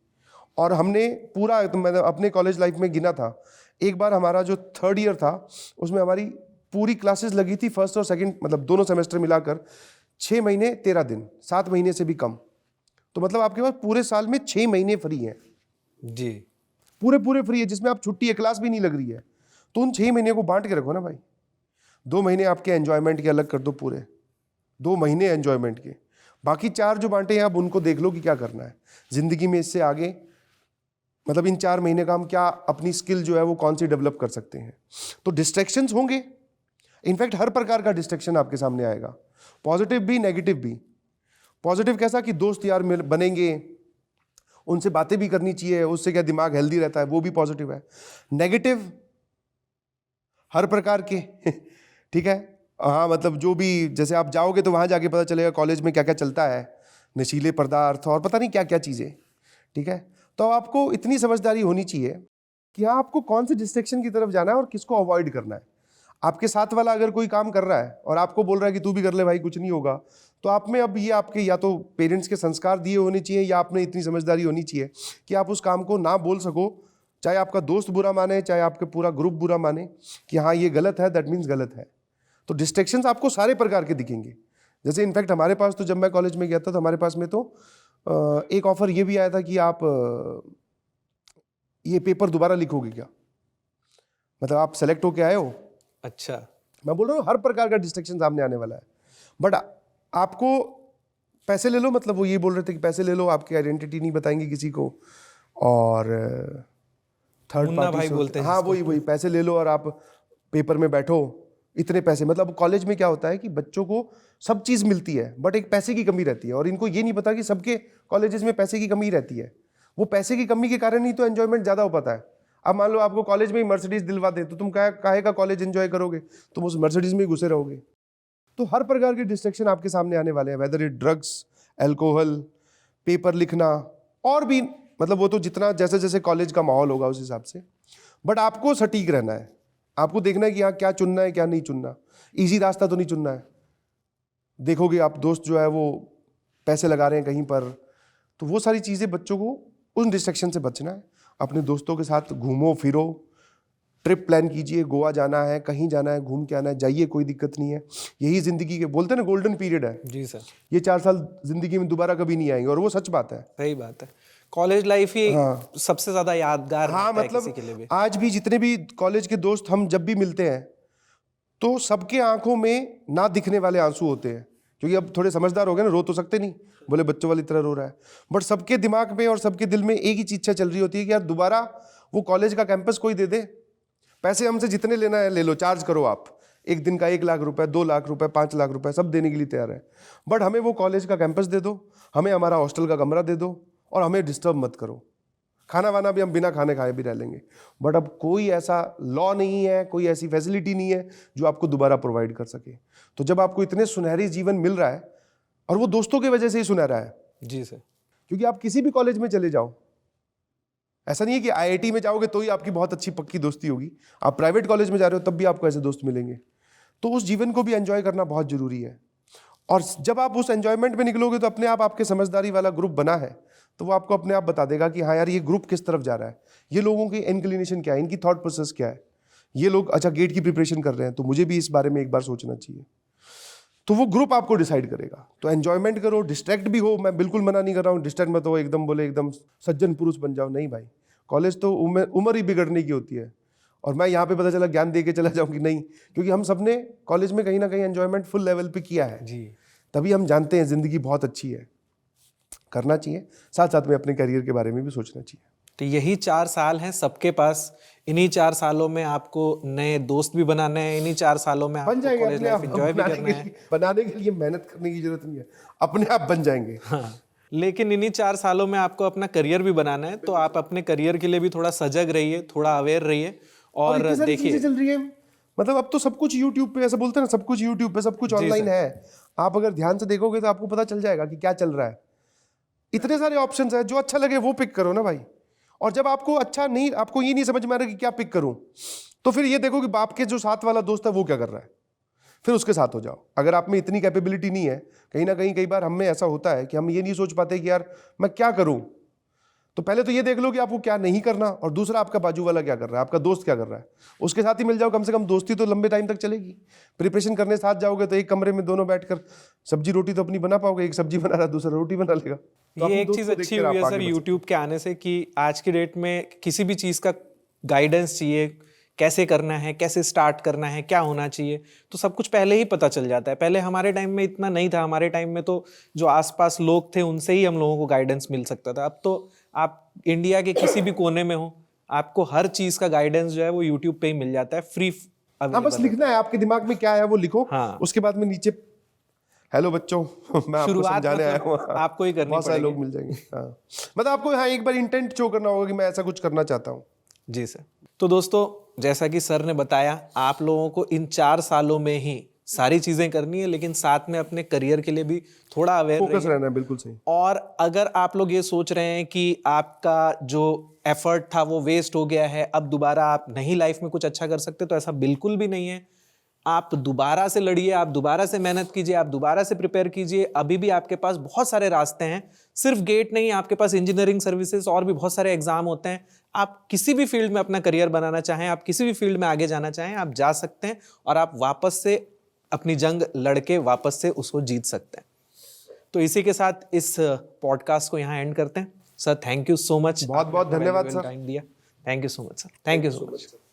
और हमने पूरा, तो मैंने अपने कॉलेज लाइफ में गिना था, एक बार हमारा जो 3rd ईयर था उसमें हमारी पूरी क्लासेस लगी थी, फर्स्ट और सेकंड मतलब दोनों सेमेस्टर मिलाकर 6 महीने 13 दिन, 7 महीने से भी कम। तो मतलब आपके पास पूरे साल में 6 महीने फ्री हैं जी। पूरे फ्री है, जिसमें आप छुट्टी, एक क्लास भी नहीं लग रही है। तो उन 6 महीने को बांट के रखो ना भाई। 2 महीने आपके एंजॉयमेंट के अलग कर दो, पूरे 2 महीने एंजॉयमेंट के, बाकी 4 जो बांटे हैं आप उनको देख लो कि क्या करना है जिंदगी में इससे आगे। मतलब इन 4 महीने का हम क्या अपनी स्किल जो है वो कौन सी डेवलप कर सकते हैं। तो डिस्ट्रैक्शंस होंगे, इनफैक्ट हर प्रकार का डिस्ट्रैक्शन आपके सामने आएगा, पॉजिटिव भी नेगेटिव भी। पॉजिटिव कैसा कि दोस्त यार बनेंगे, उनसे बातें भी करनी चाहिए, उससे क्या दिमाग हेल्दी रहता है, वो भी पॉजिटिव है। नेगेटिव हर प्रकार के ठीक है, हाँ मतलब जो भी, जैसे आप जाओगे तो वहाँ जाके पता चलेगा कॉलेज में क्या क्या चलता है, नशीले पदार्थ और पता नहीं क्या क्या चीज़ें, ठीक है। तो आपको इतनी समझदारी होनी चाहिए कि हाँ आपको कौन से डिस्ट्रैक्शन की तरफ जाना है और किसको अवॉइड करना है। आपके साथ वाला अगर कोई काम कर रहा है और आपको बोल रहा है कि तू भी कर ले भाई कुछ नहीं होगा, तो आप में अब ये आपके या तो पेरेंट्स के संस्कार दिए होने चाहिए या आप में इतनी समझदारी होनी चाहिए कि आप उस काम को ना बोल सको, चाहे आपका दोस्त बुरा माने चाहे आपके पूरा ग्रुप बुरा माने कि हाँ ये गलत है, दैट मीन्स गलत है। तो डिस्ट्रैक्शंस आपको सारे प्रकार के दिखेंगे। जैसे इनफैक्ट हमारे पास तो जब मैं कॉलेज में गया था तो हमारे पास में तो एक ऑफर ये भी आया था कि आप ये पेपर दोबारा लिखोगे क्या, मतलब आप सेलेक्ट होके आए हो। अच्छा, मैं बोल रहा हूँ हर प्रकार का डिस्ट्रैक्शन सामने आने वाला है, बट आपको पैसे ले लो, मतलब वो ये बोल रहे थे कि पैसे ले लो, आपकी आइडेंटिटी नहीं बताएंगे किसी को, और थर्ड मुन्ना पार्टी भाई बोलते हैं हाँ इसको। वही पैसे ले लो और आप पेपर में बैठो, इतने पैसे। मतलब कॉलेज में क्या होता है कि बच्चों को सब चीज़ मिलती है बट एक पैसे की कमी रहती है, और इनको ये नहीं पता कि सबके कॉलेजेस में पैसे की कमी रहती है। वो पैसे की कमी के कारण ही तो एंजॉयमेंट ज़्यादा हो पाता है। अब मान लो आपको कॉलेज में ही मर्सिडीज दिलवा दे तो तुम काहे का कॉलेज एंजॉय करोगे, तुम उस मर्सिडीज में ही घुसे रहोगे। तो हर प्रकार के डिस्ट्रैक्शन आपके सामने आने वाले हैं, whether it drugs, alcohol, paper लिखना, और भी मतलब वो तो जितना जैसे जैसे कॉलेज का माहौल होगा उस हिसाब से। बट आपको सटीक रहना है, आपको देखना है कि हाँ क्या चुनना है क्या नहीं चुनना, इजी रास्ता तो नहीं चुनना है। देखोगे आप दोस्त जो है वो पैसे लगा रहे हैं कहीं पर, तो वो सारी चीज़ें बच्चों को उन डिस्ट्रैक्शन से बचना है। अपने दोस्तों के साथ घूमो फिरो, ट्रिप प्लान कीजिए, गोवा जाना है, कहीं जाना है, घूम के आना है, जाइए, कोई दिक्कत नहीं है। यही ज़िंदगी के बोलते हैं ना गोल्डन पीरियड है। जी सर, ये 4 साल ज़िंदगी में दोबारा कभी नहीं आएंगे, और वो सच बात है। सही बात है। कॉलेज लाइफ ही हाँ। सबसे ज्यादा यादगार हाँ रहता है किसी मतलब के लिए भी। आज भी जितने भी कॉलेज के दोस्त हम जब भी मिलते हैं तो सबके आंखों में ना दिखने वाले आंसू होते हैं, क्योंकि अब थोड़े समझदार हो गए ना, रो तो सकते नहीं, बोले बच्चों वाली तरह रो रहा है, बट सबके दिमाग में और सबके दिल में एक ही चीज चल रही होती है कि यार दोबारा वो कॉलेज का कैंपस कोई दे दे, पैसे हमसे जितने लेना है ले लो, चार्ज करो आप, एक दिन का 1 लाख रुपए, 2 लाख रुपए, 5 लाख रुपए सब देने के लिए तैयार है, बट हमें वो कॉलेज का कैंपस दे दो, हमें हमारा हॉस्टल का कमरा दे दो, और हमें डिस्टर्ब मत करो, खाना वाना भी हम बिना खाने खाए भी रह लेंगे। बट अब कोई ऐसा लॉ नहीं है, कोई ऐसी फैसिलिटी नहीं है जो आपको दोबारा प्रोवाइड कर सके। तो जब आपको इतने सुनहरी जीवन मिल रहा है, और वो दोस्तों की वजह से ही सुनहरा है, जी सर, क्योंकि आप किसी भी कॉलेज में चले जाओ, ऐसा नहीं है कि आईआईटी में जाओगे तो ही आपकी बहुत अच्छी पक्की दोस्ती होगी, आप प्राइवेट कॉलेज में जा रहे हो तब भी आपको ऐसे दोस्त मिलेंगे। तो उस जीवन को भी एंजॉय करना बहुत जरूरी है, और जब आप उस एंजॉयमेंट में निकलोगे तो अपने आप आपके समझदारी वाला ग्रुप बना है तो वो आपको अपने आप बता देगा कि हाँ यार ये ग्रुप किस तरफ जा रहा है, ये लोगों की इंक्लिनेशन क्या है, इनकी थॉट प्रोसेस क्या है, ये लोग अच्छा गेट की प्रिपरेशन कर रहे हैं तो मुझे भी इस बारे में एक बार सोचना चाहिए। तो वो ग्रुप आपको डिसाइड करेगा। तो एंजॉयमेंट करो, डिस्ट्रैक्ट भी हो, मैं बिल्कुल मना नहीं कर रहा हूँ, डिस्ट्रैक्ट मत हो एकदम बोले एकदम सज्जन पुरुष बन जाओ, नहीं भाई, कॉलेज तो उम्र ही बिगड़ने की होती है। और मैं यहाँ पे पता चला ज्ञान दे के चला जाऊँ कि नहीं, क्योंकि हम सब ने कॉलेज में कहीं ना कहीं एंजॉयमेंट फुल लेवल पे किया है जी, तभी हम जानते हैं ज़िंदगी बहुत अच्छी है, करना चाहिए, साथ साथ में अपने करियर के बारे में भी सोचना चाहिए। तो यही 4 साल हैं सबके पास, इन्हीं 4 सालों में आपको नए दोस्त भी बनाने हैं, इन्हीं 4 सालों में बन आपको जाएंगे कॉलेज अपने लाइफ आप, एंजॉय भी करना है। बनाने के लिए मेहनत करने की जरूरत नहीं है, अपने आप बन जाएंगे। हाँ, लेकिन इन्हीं 4 सालों में आपको अपना करियर भी बनाना है, तो आप अपने करियर के लिए भी थोड़ा सजग रहिए, थोड़ा अवेयर रहिए, और और इतनी सारी चीजें देखिए। चल रही है, मतलब अब तो सब कुछ यूट्यूब पे, ऐसा बोलते हैं ना सब कुछ यूट्यूब पे, सब कुछ जी ऑनलाइन सर। है। आप अगर ध्यान से देखोगे तो आपको पता चल जाएगा कि क्या चल रहा है। इतने सारे ऑप्शंस है, जो अच्छा लगे वो पिक करो ना भाई। और जब आपको अच्छा नहीं, आपको ये नहीं समझ में आ रहा कि क्या पिक करूं, तो फिर ये देखो कि बाप के जो साथ वाला दोस्त है वो क्या कर रहा है, फिर उसके साथ हो जाओ। अगर आप में इतनी कैपेबिलिटी नहीं है, कहीं ना कहीं कई बार हम में ऐसा होता है कि हम ये नहीं सोच पाते कि यार मैं क्या करूं, तो पहले तो ये देख लो कि आपको क्या नहीं करना, और दूसरा आपका बाजू वाला क्या कर रहा है, आपका दोस्त क्या कर रहा है, उसके साथ ही मिल जाओ, कम से कम दोस्ती तो लंबे टाइम तक चलेगी। प्रिपरेशन करने साथ जाओगे तो एक कमरे में दोनों बैठकर सब्जी रोटी तो अपनी बना पाओगे, एक सब्जी बना रहा दूसरा रोटी बना लेगा। तो ये अपने एक दोस्त चीज को अच्छी देखकर हुई आप है आगे सर बढ़ यूट्यूब के आने से, कि आज की डेट में किसी भी चीज का गाइडेंस चाहिए, कैसे करना है, कैसे स्टार्ट करना है, क्या होना चाहिए, तो सब कुछ पहले ही पता चल जाता है। पहले हमारे टाइम में इतना नहीं था, हमारे टाइम में तो जो आसपास लोग थे उनसे ही हम लोगों को गाइडेंस मिल सकता था। अब तो आप इंडिया के किसी भी कोने में हो, आपको हर चीज का गाइडेंस जो है वो यूट्यूब पे ही मिल जाता है, फ्री हाँ बस अवेलेबल। लिखना है, आपके दिमाग में क्या है वो लिखो। हाँ। उसके बाद में नीचे हेलो बच्चों मैं आपको शुरुआत समझाने आया मतलब हूँ। आपको ही करनी बहुत सारे पड़ेगी। लोग मिल जाएंगे। हाँ मतलब आपको हाँ एक बार इंटेंट शो करना होगा कि मैं ऐसा कुछ करना चाहता हूँ। जी सर। तो दोस्तों, जैसा कि सर ने बताया, आप लोगों को इन 4 सालों में ही सारी चीजें करनी है, लेकिन साथ में अपने करियर के लिए भी थोड़ा अवेयर फोकस रहना है, बिल्कुल सही। और अगर आप लोग ये सोच रहे हैं कि आपका जो एफर्ट था वो वेस्ट हो गया है, अब दोबारा आप नहीं लाइफ में कुछ अच्छा कर सकते, तो ऐसा बिल्कुल भी नहीं है। आप दोबारा से लड़िए, आप दोबारा से मेहनत कीजिए, आप दोबारा से प्रिपेयर कीजिए। अभी भी आपके पास बहुत सारे रास्ते हैं, सिर्फ गेट नहीं, आपके पास इंजीनियरिंग सर्विसेज और भी बहुत सारे एग्जाम होते हैं। आप किसी भी फील्ड में अपना करियर बनाना चाहें, आप किसी भी फील्ड में आगे जाना चाहें, आप जा सकते हैं और आप वापस से अपनी जंग लड़के वापस से उसको जीत सकते हैं। तो इसी के साथ इस पॉडकास्ट को यहाँ एंड करते हैं। Sir, thank you so much, बहुत बहुत धन्यवाद सर। टाइम दिया। Thank you so much sir, thank you so much.